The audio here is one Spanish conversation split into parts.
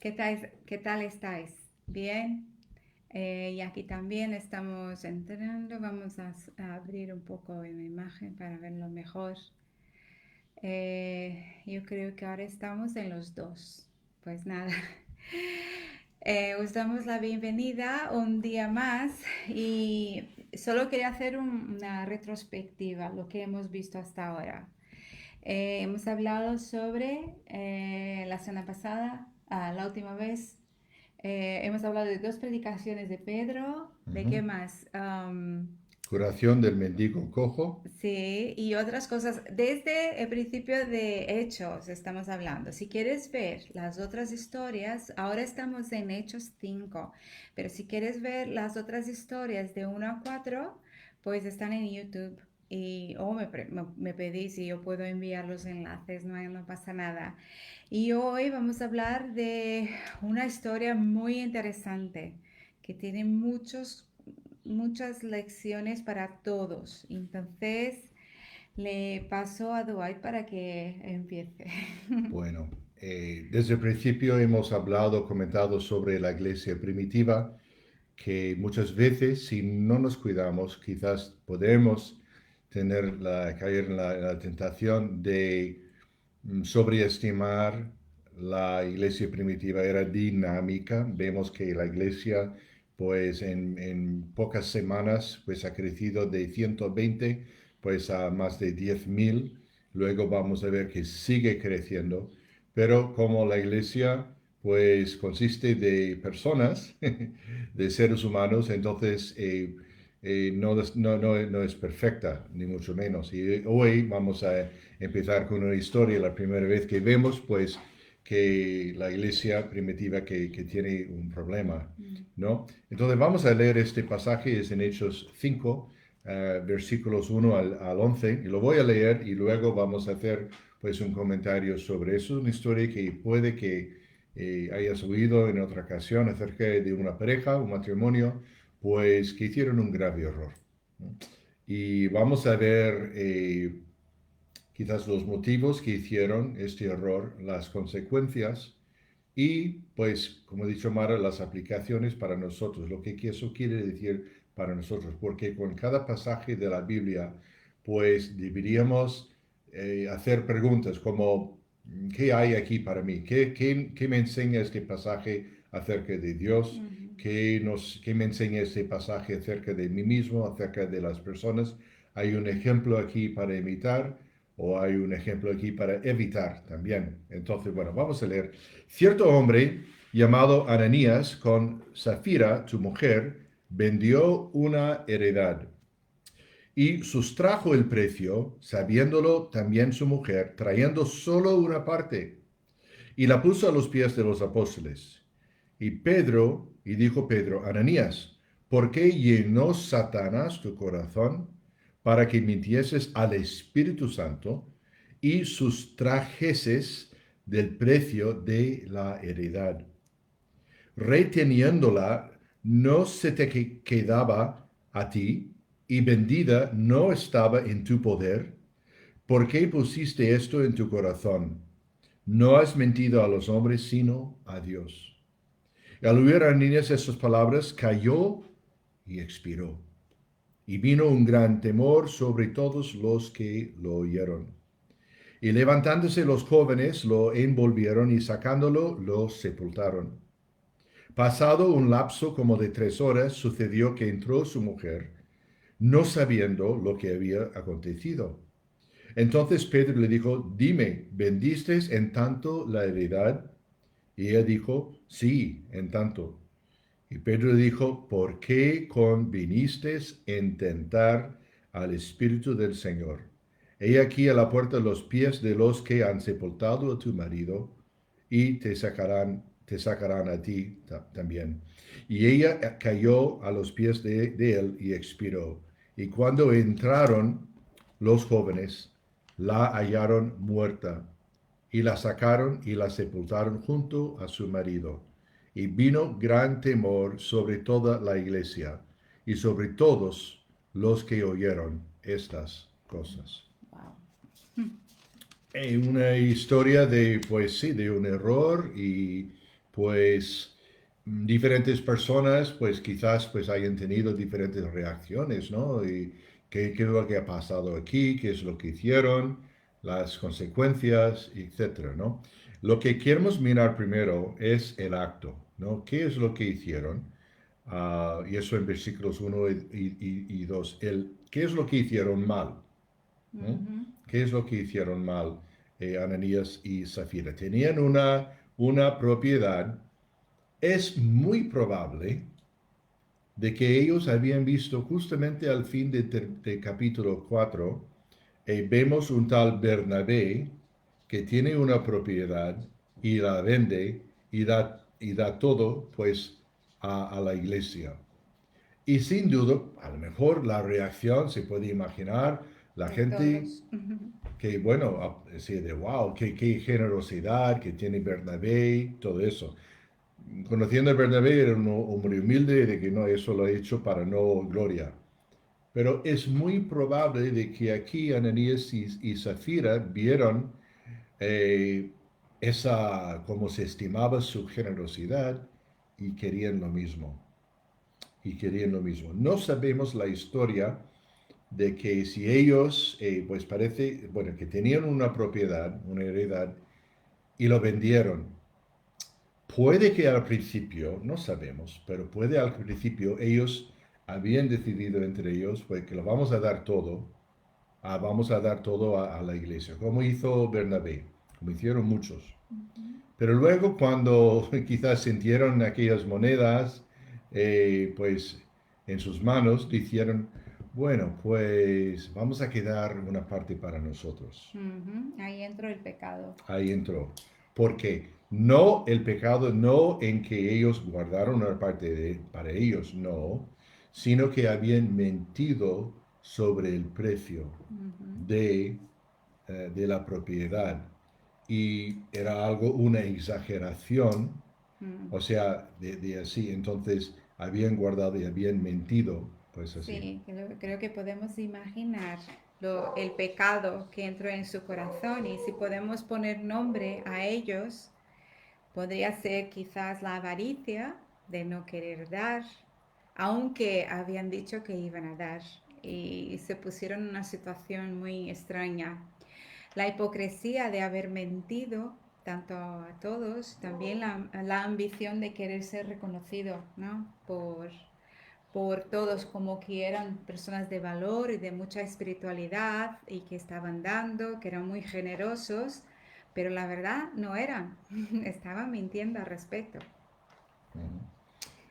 qué tal estáis? ¿Bien? Y aquí también estamos entrando. Vamos a abrir un poco la imagen para verlo mejor. Yo creo que ahora estamos en los dos. Pues nada, os damos la bienvenida un día más y solo quería hacer una retrospectiva, lo que hemos visto hasta ahora. Hemos hablado sobre la semana pasada, la última vez, hemos hablado de dos predicaciones de Pedro. ¿De qué Ujú. más? Curación del mendigo cojo. Sí, y otras cosas. Desde el principio de Hechos estamos hablando. Si quieres ver las otras historias, ahora estamos en Hechos 5, pero si quieres ver las otras historias de 1 a 4, pues están en YouTube. O me pedís y yo puedo enviar los enlaces, no pasa nada. Y hoy vamos a hablar de una historia muy interesante que tiene muchas lecciones para todos. Entonces, le paso a Dwight para que empiece. Bueno, desde el principio hemos hablado, comentado sobre la iglesia primitiva, que muchas veces, si no nos cuidamos, quizás podemos caer en la tentación de sobreestimar la iglesia primitiva. Era dinámica. Vemos que la iglesia, pues en pocas semanas, pues ha crecido de 120 pues a más de 10.000. Luego vamos a ver que sigue creciendo. Pero como la iglesia, pues consiste de personas, de seres humanos, entonces no es perfecta, ni mucho menos. Y hoy vamos a empezar con una historia, la primera vez que vemos, pues, que la iglesia primitiva que tiene un problema, Mm. ¿no? Entonces vamos a leer este pasaje, es en Hechos 5, versículos 1 al 11, y lo voy a leer y luego vamos a hacer, pues, un comentario sobre eso. Una historia que puede que hayas oído en otra ocasión acerca de una pareja, un matrimonio, pues, que hicieron un grave error, ¿no? Y vamos a ver quizás los motivos que hicieron este error, las consecuencias y, pues, como ha dicho Mara, las aplicaciones para nosotros, lo que eso quiere decir para nosotros, porque con cada pasaje de la Biblia, pues, deberíamos hacer preguntas como, ¿qué hay aquí para mí? ¿Qué me enseña este pasaje acerca de Dios? Ujú. ¿Qué me enseña este pasaje acerca de mí mismo, acerca de las personas? ¿Hay un ejemplo aquí para imitar? ¿O hay un ejemplo aquí para evitar también? Entonces, bueno, vamos a leer. Cierto hombre llamado Ananías con Zafira, su mujer, vendió una heredad y sustrajo el precio, sabiéndolo también su mujer, trayendo solo una parte, y la puso a los pies de los apóstoles. Y dijo Pedro, Ananías, ¿por qué llenó Satanás tu corazón para que mintieses al Espíritu Santo y sustrajeses del precio de la heredad? Reteniéndola no se te quedaba a ti y vendida no estaba en tu poder. ¿Por qué pusiste esto en tu corazón? No has mentido a los hombres, sino a Dios. Y al oír a niñas estas palabras, cayó y expiró. Y vino un gran temor sobre todos los que lo oyeron. Y levantándose los jóvenes, lo envolvieron y sacándolo, lo sepultaron. Pasado un lapso como de 3 horas, sucedió que entró su mujer, no sabiendo lo que había acontecido. Entonces Pedro le dijo, dime, ¿vendiste en tanto la heredad? Y ella dijo, sí, en tanto. Y Pedro le dijo, ¿por qué conviniste en tentar al Espíritu del Señor? He aquí a la puerta los pies de los que han sepultado a tu marido y te sacarán a ti también. Y ella cayó a los pies de él y expiró. Y cuando entraron los jóvenes, la hallaron muerta y la sacaron y la sepultaron junto a su marido. Y vino gran temor sobre toda la iglesia y sobre todos los que oyeron estas cosas. Wow. Una historia de, pues sí, de un error y pues diferentes personas, pues quizás pues hayan tenido diferentes reacciones, ¿no? Y qué es lo que ha pasado aquí, qué es lo que hicieron, las consecuencias, etcétera, ¿no? Lo que queremos mirar primero es el acto, ¿no? ¿Qué es lo que hicieron? Y eso en versículos 1 y 2. ¿Qué es lo que hicieron mal? ¿No? Ujú. ¿Qué es lo que hicieron mal Ananías y Zafira? Tenían una propiedad. Es muy probable de que ellos habían visto justamente al fin de capítulo 4, vemos un tal Bernabé que tiene una propiedad y la vende y da todo pues a la iglesia. Y sin duda, a lo mejor la reacción se puede imaginar, la De gente todos. Ujú. que, bueno, decía de wow, qué generosidad que tiene Bernabé, todo eso. Conociendo a Bernabé, era un hombre humilde, de que no, eso lo ha hecho para no gloria. Pero es muy probable de que aquí Ananías y Zafira vieron eh, cómo se estimaba su generosidad y querían lo mismo. Y querían lo mismo. No sabemos la historia de que si ellos, pues parece, bueno, que tenían una propiedad, una heredad, y lo vendieron. Puede que al principio, no sabemos, pero puede al principio ellos habían decidido entre ellos, pues que lo vamos a dar todo, vamos a dar todo a la iglesia, como hizo Bernabé, como hicieron muchos. Ujú. Pero luego cuando quizás sintieron aquellas monedas, pues en sus manos, dijeron, bueno, pues vamos a quedar una parte para nosotros. Ujú. Ahí entró el pecado. Ahí entró. Porque no el pecado, no en que ellos guardaron una parte para ellos, no, sino que habían mentido sobre el precio Ujú. de la propiedad. Y era algo, una exageración, Mm. o sea, de así. Entonces habían guardado y habían mentido, pues así. Sí, creo que podemos imaginar el pecado que entró en su corazón y si podemos poner nombre a ellos, podría ser quizás la avaricia de no querer dar, aunque habían dicho que iban a dar y se pusieron en una situación muy extraña. La hipocresía de haber mentido tanto a todos, también la ambición de querer ser reconocido, ¿no? Por todos como que eran personas de valor y de mucha espiritualidad y que estaban dando, que eran muy generosos, pero la verdad no eran, estaban mintiendo al respecto.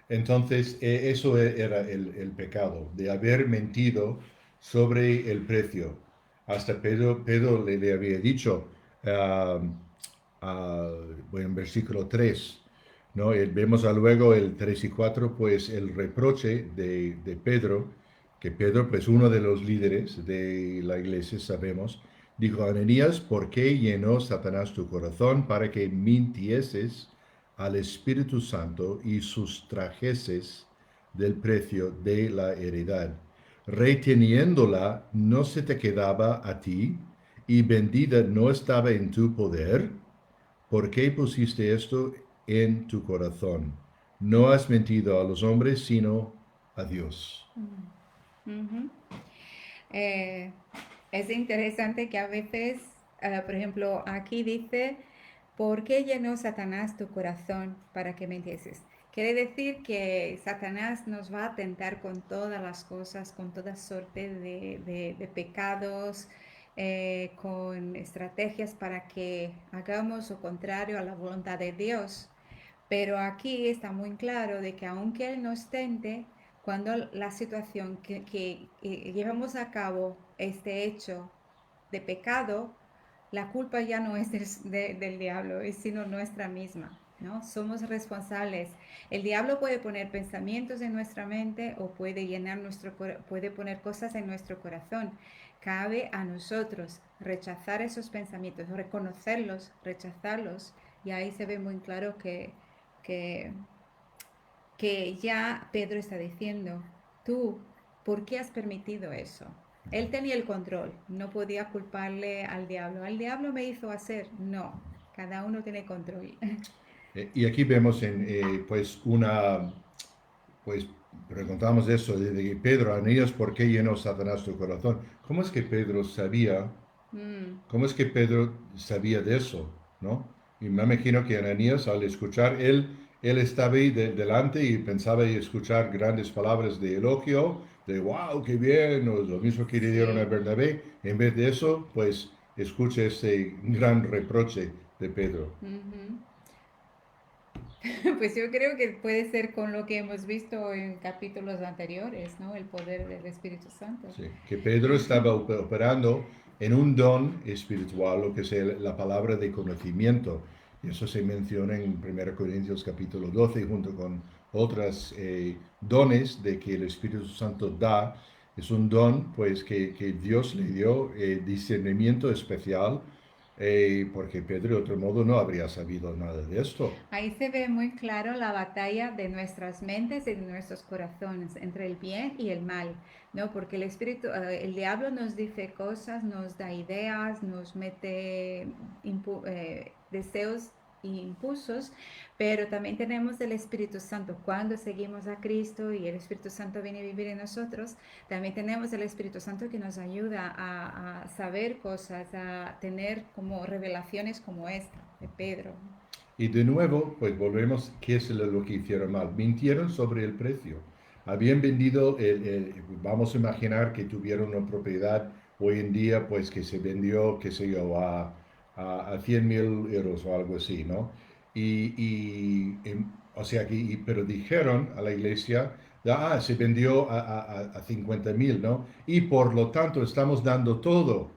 Entonces, eso era el pecado, de haber mentido sobre el precio. Hasta Pedro le había dicho, ah, bueno, en versículo 3, ¿no? Vemos luego el 3 y 4, pues el reproche de Pedro, que Pedro, pues uno de los líderes de la iglesia, sabemos, dijo, Ananías, ¿por qué llenó Satanás tu corazón para que mintieses al Espíritu Santo y sustrajeses del precio de la heredad? Reteniéndola no se te quedaba a ti y vendida no estaba en tu poder. ¿Por qué pusiste esto en tu corazón? No has mentido a los hombres, sino a Dios. Ujú. Eh, es interesante que a veces, por ejemplo, aquí dice, ¿por qué llenó Satanás tu corazón para que mintieses? Quiere decir que Satanás nos va a tentar con todas las cosas, con toda suerte de pecados, con estrategias para que hagamos lo contrario a la voluntad de Dios. Pero aquí está muy claro de que aunque Él nos tente, cuando la situación que llevamos a cabo este hecho de pecado, la culpa ya no es del diablo, es sino nuestra misma, ¿no? Somos responsables. El diablo puede poner pensamientos en nuestra mente o puede puede poner cosas en nuestro corazón. Cabe a nosotros rechazar esos pensamientos, reconocerlos, rechazarlos, y ahí se ve muy claro que, que ya Pedro está diciendo, tú, ¿por qué has permitido eso? Él tenía el control, no podía culparle al diablo. Al diablo me hizo hacer, no, cada uno tiene control. Y aquí vemos pues pues preguntamos eso de Pedro, Ananías, ¿por qué llenó Satanás tu corazón? ¿Cómo es que Pedro sabía? Mm, ¿Cómo es que Pedro sabía de eso? ¿No? Y me imagino que Ananías, al escuchar, él estaba ahí delante y pensaba y escuchar grandes palabras de elogio, de wow, qué bien, o lo mismo que le dieron a sí. Bernabé. En vez de eso, pues escucha este gran reproche de Pedro. Ujú. Pues yo creo que puede ser con lo que hemos visto en capítulos anteriores, ¿no? El poder del Espíritu Santo. Sí, que Pedro estaba operando en un don espiritual, lo que es la palabra de conocimiento. Y eso se menciona en 1 Corintios capítulo 12, junto con otras dones de que el Espíritu Santo da. Es un don, pues, que Dios le dio discernimiento especial, porque Pedro de otro modo no habría sabido nada de esto. Ahí se ve muy claro la batalla de nuestras mentes y de nuestros corazones entre el bien y el mal, ¿no? Porque el espíritu, el diablo nos dice cosas, nos da ideas, nos mete deseos e impulsos, pero también tenemos el Espíritu Santo. Cuando seguimos a Cristo y el Espíritu Santo viene a vivir en nosotros, también tenemos el Espíritu Santo que nos ayuda a saber cosas, a tener como revelaciones como esta de Pedro. Y de nuevo, pues volvemos, ¿qué es lo que hicieron mal? Mintieron sobre el precio. Habían vendido, vamos a imaginar que tuvieron una propiedad hoy en día, pues que se vendió, qué sé yo, a 100.000 euros o algo así, ¿no? O sea, pero dijeron a la iglesia, se vendió a 50.000, ¿no? Y por lo tanto estamos dando todo.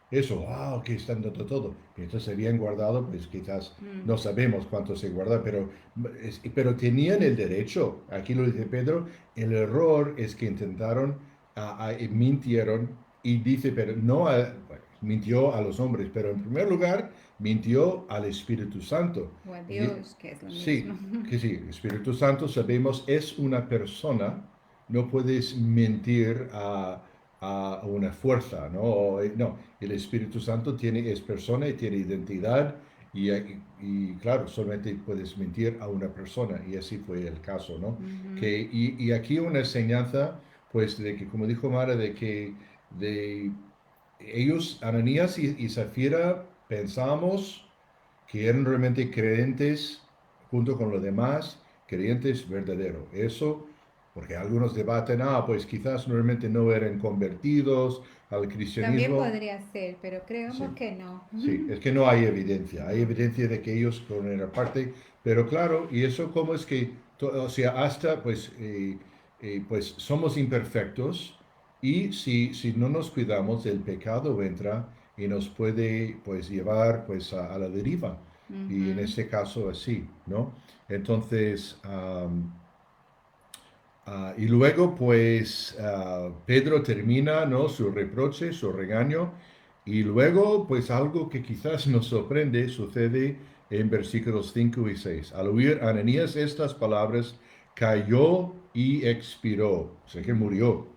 Eso, wow, que están dando todo. Mientras se habían guardado, pues quizás Mm. no sabemos cuánto se guarda, pero tenían el derecho. Aquí lo dice Pedro, el error es que intentaron, mintieron y dice, pero no, bueno, mintió a los hombres, pero en primer lugar mintió al Espíritu Santo. O a Y, Dios, que es lo mismo. sí, que sí, el Espíritu Santo sabemos es una persona, no puedes mentir a una fuerza, ¿no? No, el Espíritu Santo es persona y tiene identidad y claro, solamente puedes mentir a una persona y así fue el caso, ¿no? Ujú. Y aquí una enseñanza, pues, de que, como dijo Mara, de ellos, Ananías y Zafira, pensamos que eran realmente creyentes junto con los demás, creyentes verdaderos. Eso, porque algunos debaten, pues quizás realmente no eran convertidos al También cristianismo. podría ser, pero creemos Sí, que no. sí, es que no hay evidencia. Hay No. evidencia de que ellos fueron parte, pero claro, y eso cómo es que, o sea, hasta pues somos imperfectos y si no nos cuidamos, el pecado entra y nos puede pues llevar pues a la deriva. Y en Ujú. este caso así, ¿no? Entonces, y luego, pues, Pedro termina, ¿no? Su reproche, su regaño, y luego, pues, algo que quizás nos sorprende sucede en versículos 5 y 6. Al oír Ananías estas palabras, cayó y expiró, o sea que Mm. murió.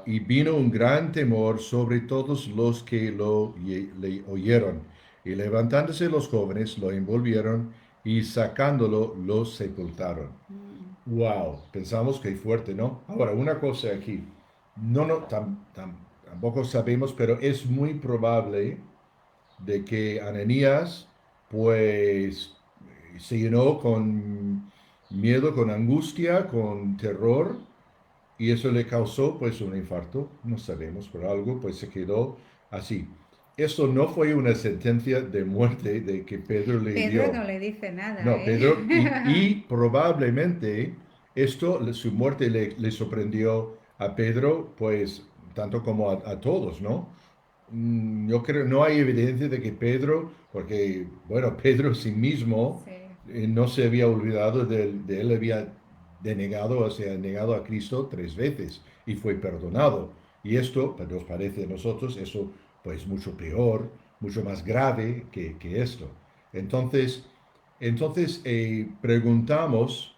Y vino un gran temor sobre todos los que le oyeron. Y levantándose los jóvenes, lo envolvieron y sacándolo, lo sepultaron. Mm. Wow, pensamos que es fuerte, ¿no? Ahora, una cosa aquí, no, tampoco sabemos, pero es muy probable de que Ananías, pues, se llenó con miedo, con angustia, con terror, y eso le causó, pues, un infarto, no sabemos, por algo, pues, se quedó así. Esto no fue una sentencia de muerte de que Pedro le Pedro dio. no le dice nada, No, ¿eh? Pedro, y probablemente su muerte le sorprendió a Pedro, pues tanto como a todos, ¿no? Yo creo, no hay evidencia de que Pedro, porque, bueno, Pedro sí mismo Sí. no se había olvidado de él, había denegado, o sea, negado a Cristo 3 veces y fue perdonado. Y esto, pues, nos parece a nosotros, eso, pues, mucho peor, mucho más grave que esto. Entonces, preguntamos,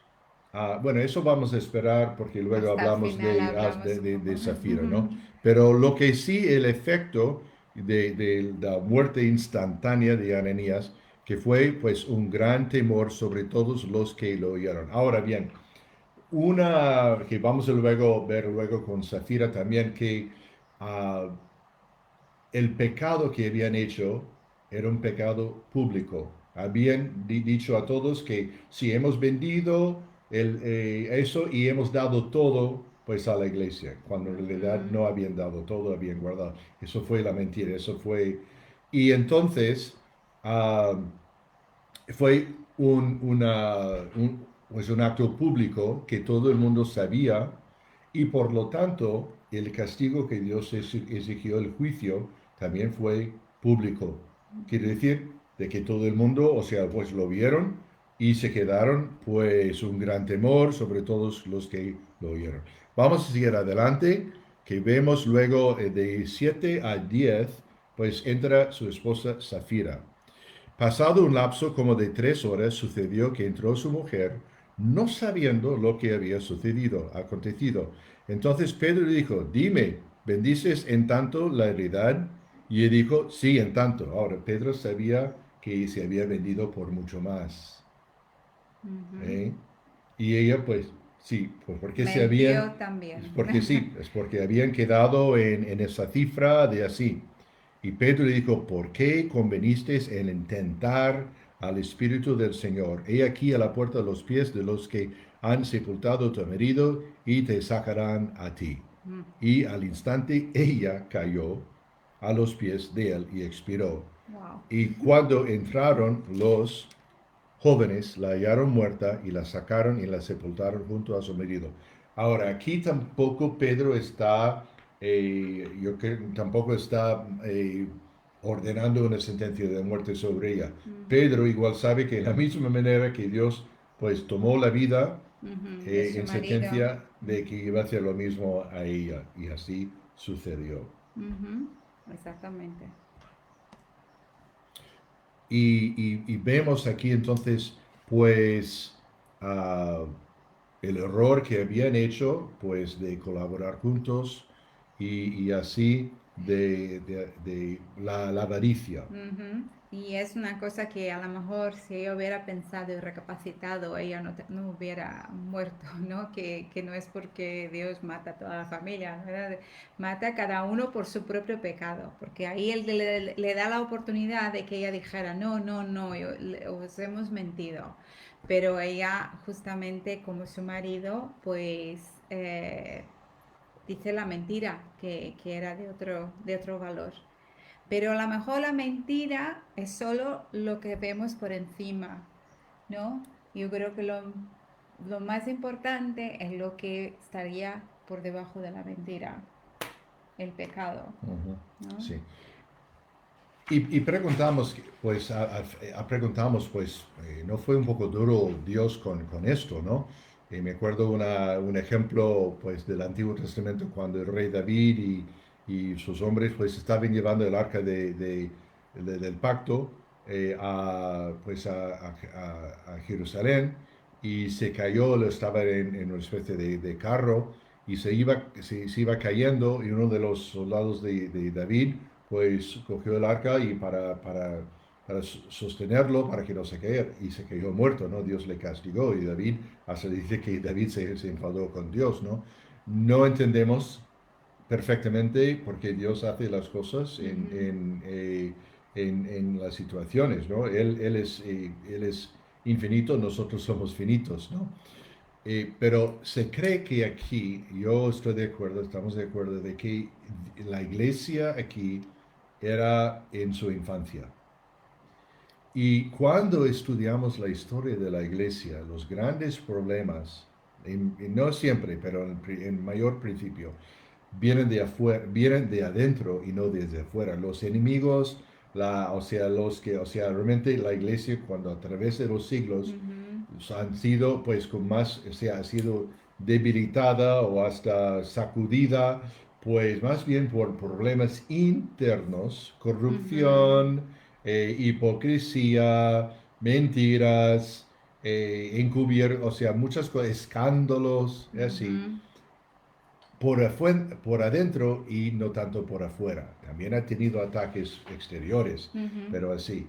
bueno, eso vamos a esperar porque luego Hasta el hablamos final hablamos un poco. de Zafira, ¿no? Pero lo que sí, el efecto de la muerte instantánea de Ananías, que fue pues un gran temor sobre todos los que lo oyeron. Ahora bien, una que vamos a luego ver luego con Zafira también, que ah, el pecado que habían hecho era un pecado público. Habían dicho a todos que si hemos vendido eso y hemos dado todo pues a la iglesia, cuando en realidad Ujú. no habían dado todo, habían guardado. Eso fue la mentira, eso fue... Y entonces ah, fue pues un acto público que todo el mundo sabía y por lo tanto el castigo que Dios exigió, el juicio, también fue público. Quiere decir de que todo el mundo, o sea, pues lo vieron y se quedaron pues un gran temor sobre todos los que lo oyeron. Vamos a seguir adelante, que vemos luego de 7 a 10, pues entra su esposa Zafira. Pasado un lapso como de 3 horas, sucedió que entró su mujer, no sabiendo lo que había sucedido, acontecido. Entonces Pedro le dijo, dime, ¿bendices en tanto la heredad? Y él dijo, sí, en tanto. Ahora, Pedro sabía que se había vendido por mucho más. Ujú. ¿Eh? Y ella, pues, sí, pues porque se habían, Mentió también. porque sí, es porque habían quedado en esa cifra de así. Y Pedro le dijo, ¿por qué convenisteis en intentar al Espíritu del Señor? He aquí a la puerta de los pies de los que han sepultado a tu marido y te sacarán a ti. Mm. Y al instante ella cayó a los pies de él y expiró. Wow. Y cuando entraron los jóvenes, la hallaron muerta y la sacaron y la sepultaron junto a su marido. Ahora, aquí tampoco Pedro está, yo creo, tampoco está ordenando una sentencia de muerte sobre ella. Ujú. Pedro igual sabe que de la misma manera que Dios pues tomó la vida Ujú. De su en marido. sentencia de que iba a hacer lo mismo a ella y así sucedió. Ujú. Exactamente. Y vemos aquí entonces, pues, ah, el error que habían hecho, pues, de colaborar juntos y así de la avaricia. Ujú. Y es una cosa que a lo mejor si ella hubiera pensado y recapacitado, ella no hubiera muerto, ¿no? Que no es porque Dios mata a toda la familia, ¿verdad? Mata a cada uno por su propio pecado, porque ahí él le da la oportunidad de que ella dijera, no, no, no, os hemos mentido. Pero ella, justamente como su marido, pues dice la mentira, que era de otro valor. Pero a lo mejor la mentira es solo lo que vemos por encima, ¿no? Yo creo que lo más importante es lo que estaría por debajo de la mentira, el pecado, Ujú, ¿no? sí. Y preguntamos, pues, preguntamos, pues, ¿no fue un poco duro Dios con esto, no? Me acuerdo un ejemplo, pues, del Antiguo Testamento cuando el rey David y sus hombres, pues, estaban llevando el arca del pacto pues, a Jerusalén y se cayó, estaba en una especie de carro y se iba cayendo y uno de los soldados de David pues cogió el arca y para sostenerlo, para que no se caiga, y se cayó muerto, ¿no? Dios le castigó y David, hasta dice que David se enfadó con Dios, ¿no? No entendemos perfectamente por qué Dios hace las cosas Ujú. en las situaciones, ¿no? Él es infinito, nosotros somos finitos, ¿no? Pero se cree que aquí, yo estoy de acuerdo, estamos de acuerdo de que la iglesia aquí era en su infancia. Y cuando estudiamos la historia de la iglesia, los grandes problemas, y no siempre, pero en mayor principio, vienen de afuera, vienen de adentro y no desde afuera. Los enemigos, o sea, realmente la iglesia cuando a través de los siglos Ujú. han sido, pues, con más, o sea, ha sido debilitada o hasta sacudida, pues, más bien por problemas internos, Ujú. corrupción, hipocresía, mentiras, o sea, muchas cosas, escándalos, así Ujú. por adentro y no tanto por afuera. También ha tenido ataques exteriores, Ujú. pero así.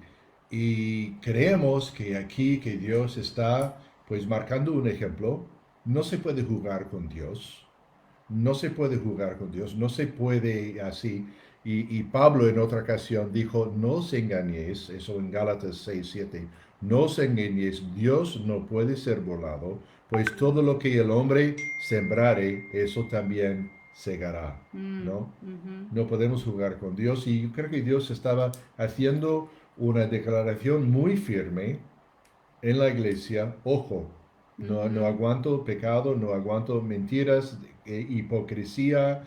Y creemos que aquí, que Dios está pues marcando un ejemplo. No se puede jugar con Dios. No se puede jugar con Dios. No se puede así. Y Pablo en otra ocasión dijo, no os engañéis, eso en Gálatas 6:7, no os engañéis, Dios no puede ser burlado, pues todo lo que el hombre sembrare, eso también segará, ¿no? Ujú, No podemos jugar con Dios y yo creo que Dios estaba haciendo una declaración muy firme en la iglesia, ojo, no ujú, aguanto pecado, no aguanto mentiras, hipocresía,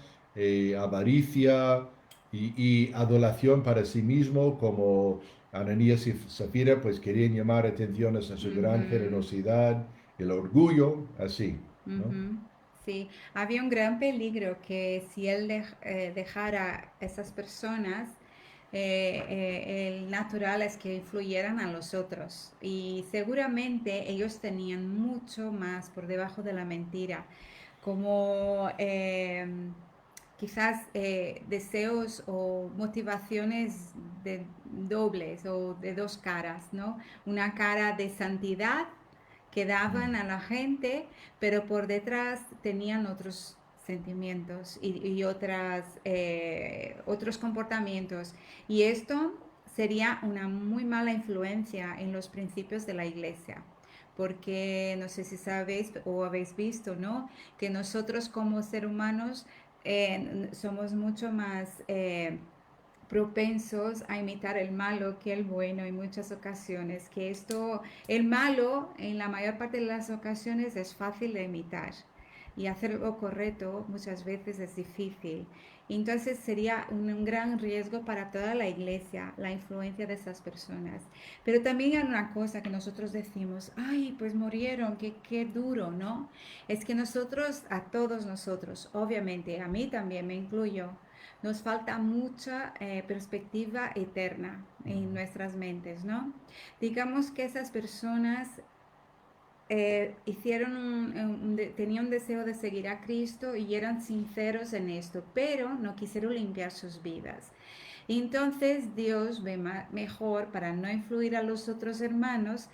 avaricia y adoración para sí mismo, como Ananías y Zafira, pues querían llamar atención a su gran ujú, generosidad, el orgullo, así, ¿no? ujú. Sí, había un gran peligro que si él dejara a esas personas, el natural es que influyeran a los otros y seguramente ellos tenían mucho más por debajo de la mentira, como quizás deseos o motivaciones de dobles o de dos caras, ¿no? Una cara de santidad que daban a la gente, pero por detrás tenían otros sentimientos y otros comportamientos. Y esto sería una muy mala influencia en los principios de la iglesia. Porque no sé si sabéis o habéis visto, ¿no? Que nosotros como seres humanos somos mucho más propensos a imitar el malo que el bueno en muchas ocasiones, que esto, el malo en la mayor parte de las ocasiones es fácil de imitar y hacer lo correcto muchas veces es difícil. Entonces sería un gran riesgo para toda la iglesia la influencia de esas personas. Pero también hay una cosa que nosotros decimos, ay, pues murieron, qué duro, ¿no? Es que nosotros, a todos nosotros, obviamente, a mí también me incluyo, nos falta mucha perspectiva eterna en nuestras mentes, ¿no? Digamos que esas personas tenían un deseo de seguir a Cristo y eran sinceros en esto, pero no quisieron limpiar sus vidas. Entonces Dios ve mejor para no influir a los otros hermanos,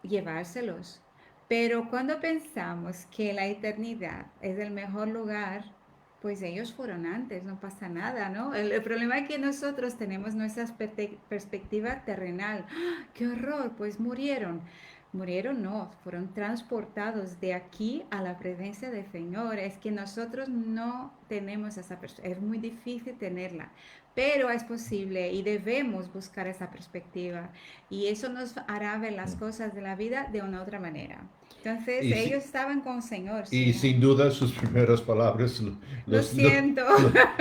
llevárselos. Pero cuando pensamos que la eternidad es el mejor lugar, pues ellos fueron antes, no pasa nada, ¿no? El problema es que nosotros tenemos nuestra perspectiva terrenal. ¡Ah! ¡Qué horror! Pues murieron. Murieron, no, fueron transportados de aquí a la presencia del Señor. Es que nosotros no tenemos esa perspectiva, es muy difícil tenerla, pero es posible y debemos buscar esa perspectiva y eso nos hará ver las cosas de la vida de una otra manera. Entonces, Y, ellos si- estaban con el Señor, y sí. sin duda sus primeras palabras Lo los, lo, siento,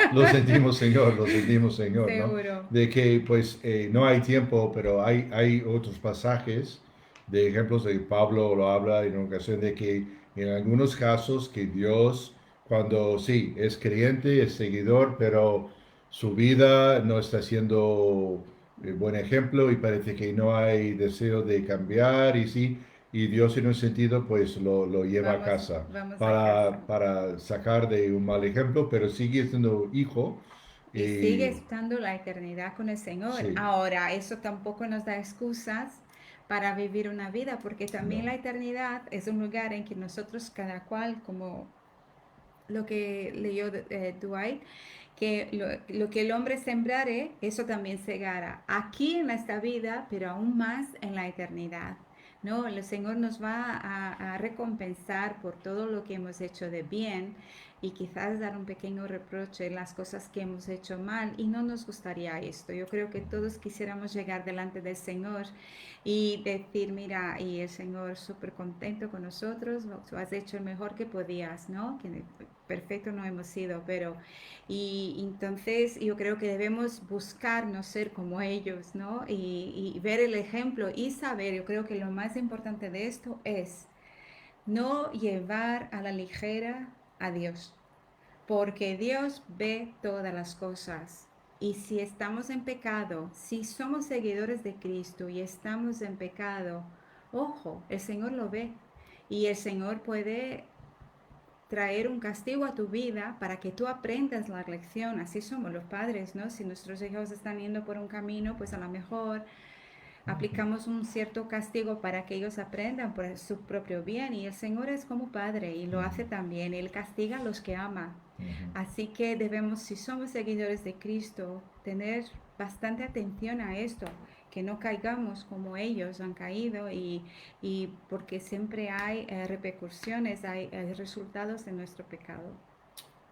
lo sentimos, Señor, ¿no? seguro. De que pues no hay tiempo, pero hay otros pasajes de ejemplos de Pablo lo habla en ocasión de que en algunos casos que Dios, cuando sí, es creyente, es seguidor, pero su vida no está siendo buen ejemplo y parece que no hay deseo de cambiar y sí, y Dios en un sentido pues lo lleva a Vamos, casa vamos a casa. para sacar de un mal ejemplo, pero sigue siendo hijo. Y sigue Y estando la eternidad con el Señor. sí, Ahora, eso tampoco nos da excusas para vivir una vida, porque también no. la eternidad es un lugar en que nosotros, cada cual, como lo que leyó Dwight, que lo que el hombre sembrare, eso también segará aquí en esta vida, pero aún más en la eternidad. No, el Señor nos va a recompensar por todo lo que hemos hecho de bien y quizás dar un pequeño reproche en las cosas que hemos hecho mal y no nos gustaría esto. Yo creo que todos quisiéramos llegar delante del Señor y decir, mira, y el Señor súper contento con nosotros, tú has hecho el mejor que podías, ¿no? Que perfecto no hemos sido, pero y entonces yo creo que debemos buscar no ser como ellos, ¿no? Y ver el ejemplo y saber, yo creo que lo más importante de esto es no llevar a la ligera a Dios, porque Dios ve todas las cosas. Y si estamos en pecado, si somos seguidores de Cristo y estamos en pecado, ojo, el Señor lo ve. Y el Señor puede traer un castigo a tu vida para que tú aprendas la lección. Así somos los padres, ¿no? Si nuestros hijos están yendo por un camino, pues a lo mejor aplicamos un cierto castigo para que ellos aprendan por su propio bien. Y el Señor es como Padre y lo hace también. Él castiga a los que ama. Ujú. Así que debemos, si somos seguidores de Cristo, tener bastante atención a esto, que no caigamos como ellos han caído y porque siempre hay repercusiones, hay resultados de nuestro pecado.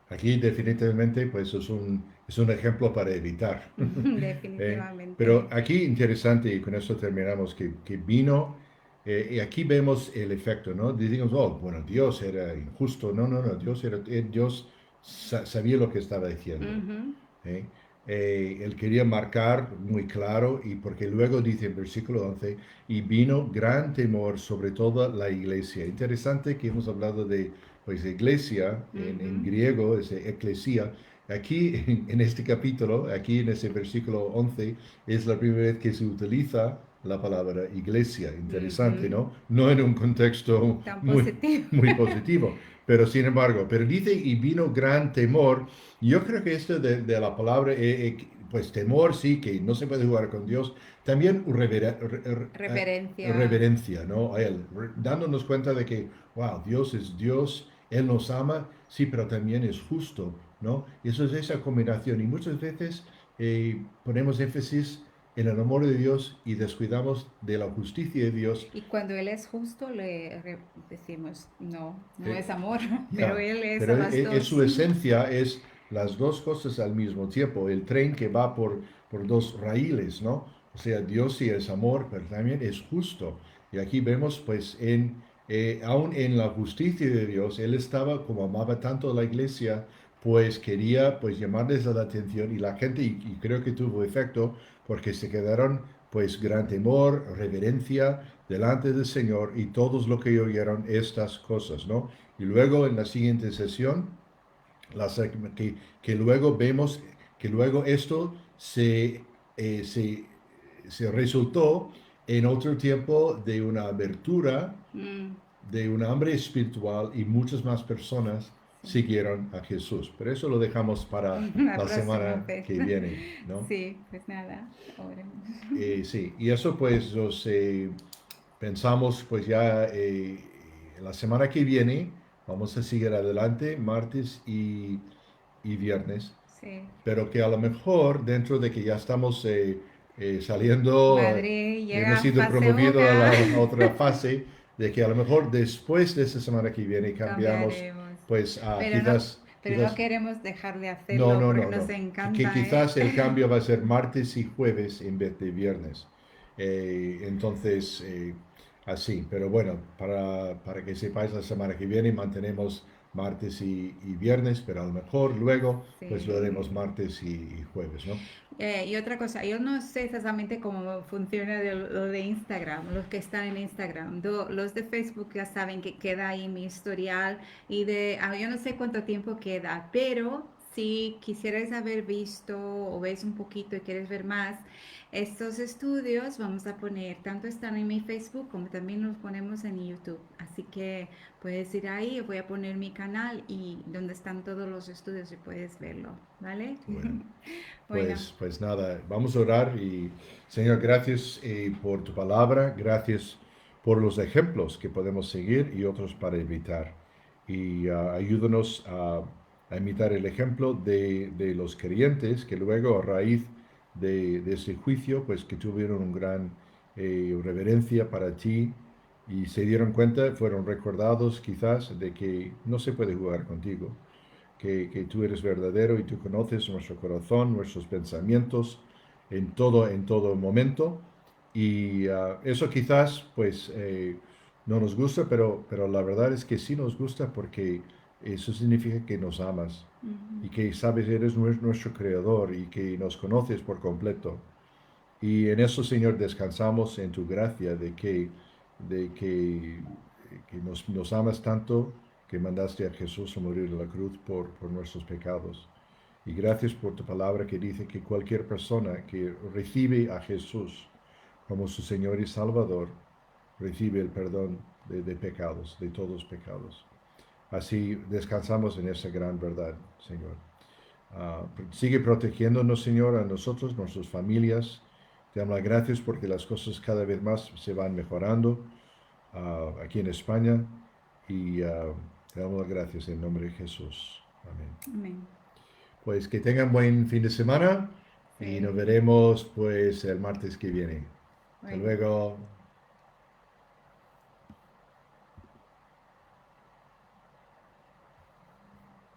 Aquí definitivamente pues es un ejemplo para evitar. Pero Definitivamente. aquí interesante, y con eso terminamos, que vino, y aquí vemos el efecto, ¿no? Decimos, oh, bueno, Dios era injusto. No, no, no, Dios sabía lo que estaba diciendo. Ujú. ¿Eh? Él quería marcar muy claro, y porque luego dice en versículo 11, y vino gran temor sobre toda la iglesia. Interesante que hemos hablado de, pues, iglesia, en Ujú. griego es eclesia. Aquí en este capítulo, aquí en ese versículo 11, es la primera vez que se utiliza la palabra iglesia. Interesante, Ujú. ¿no? No en un contexto Tan muy, positivo. muy positivo, pero sin embargo, pero dice, y vino gran temor. Yo creo que esto de la palabra, pues temor, sí, que no se puede jugar con Dios, también Reverencia. reverencia, ¿no? A Él, dándonos cuenta de que, wow, Dios es Dios, Él nos ama, sí, pero también es justo, ¿no? Y eso es esa combinación. Y muchas veces ponemos énfasis en el amor de Dios y descuidamos de la justicia de Dios. Y cuando Él es justo, decimos, no, no Eh, es amor, pero Ya, Él es a pero las su dos. esencia es las dos cosas al mismo tiempo, el tren que va por dos raíles, ¿no? O sea, Dios sí es amor, pero también es justo. Y aquí vemos, pues, aún en la justicia de Dios, Él estaba, como amaba tanto a la iglesia, pues quería, pues, llamarles la atención, y la gente, y creo que tuvo efecto, porque se quedaron, pues, gran temor, reverencia delante del Señor, y todos lo que oyeron estas cosas, ¿no? Y luego en la siguiente sesión, que luego vemos que luego esto se resultó en otro tiempo de una abertura, Mm, de un hambre espiritual, y muchas más personas sí. siguieron a Jesús. Pero eso lo dejamos para La la próxima semana vez. que viene, ¿no? Sí, pues nada, oremos. Sí, y eso pues pensamos pues ya la semana que viene vamos a seguir adelante, martes y viernes, Sí. pero que a lo mejor dentro de que ya estamos saliendo, Madrid hemos llega sido fase promovidos a boca. la otra fase, de que a lo mejor después de esta semana que viene cambiamos, Cambiaremos. pues Pero no, pero no quizás queremos dejar de no, hacerlo no, porque no, nos no. Que encanta, ¿eh? quizás el cambio va a ser martes y jueves en vez de viernes. Entonces, así. Pero bueno, para que sepáis, la semana que viene mantenemos martes y viernes, pero a lo mejor luego pues lo Sí. haremos martes y jueves, ¿no? Y otra cosa, yo no sé exactamente cómo funciona lo de Instagram, los que están en Instagram. Los de Facebook ya saben que queda ahí mi historial yo no sé cuánto tiempo queda, pero si quisierais haber visto o ves un poquito y quieres ver más, estos estudios vamos a poner, tanto están en mi Facebook como también los ponemos en YouTube. Así que puedes ir ahí, voy a poner mi canal y donde están todos los estudios y puedes verlo, ¿vale? Bueno. Bueno. Pues nada, vamos a orar. Y Señor, gracias por tu palabra, gracias por los ejemplos que podemos seguir y otros para imitar. Y ayúdanos a imitar el ejemplo de los creyentes que luego, a raíz de ese juicio, pues que tuvieron un gran reverencia para ti y se dieron cuenta, fueron recordados quizás de que no se puede jugar contigo, que tú eres verdadero y tú conoces nuestro corazón, nuestros pensamientos en todo momento. Y eso quizás pues no nos gusta, pero la verdad es que sí nos gusta, porque eso significa que nos amas Ujú. y que sabes eres nuestro creador y que nos conoces por completo. Y en eso, Señor, descansamos en tu gracia de que nos amas tanto, que mandaste a Jesús a morir en la cruz por nuestros pecados. Y gracias por tu palabra que dice que cualquier persona que recibe a Jesús como su Señor y Salvador, recibe el perdón de pecados, de todos los pecados. Así descansamos en esa gran verdad, Señor. Sigue protegiéndonos, Señor, a nosotros, nuestras familias, Te damos las gracias porque las cosas cada vez más se van mejorando aquí en España y te damos las gracias en nombre de Jesús. Amén. Amén. Pues que tengan buen fin de semana y nos Sí, veremos pues el martes que viene. Hasta bueno. luego.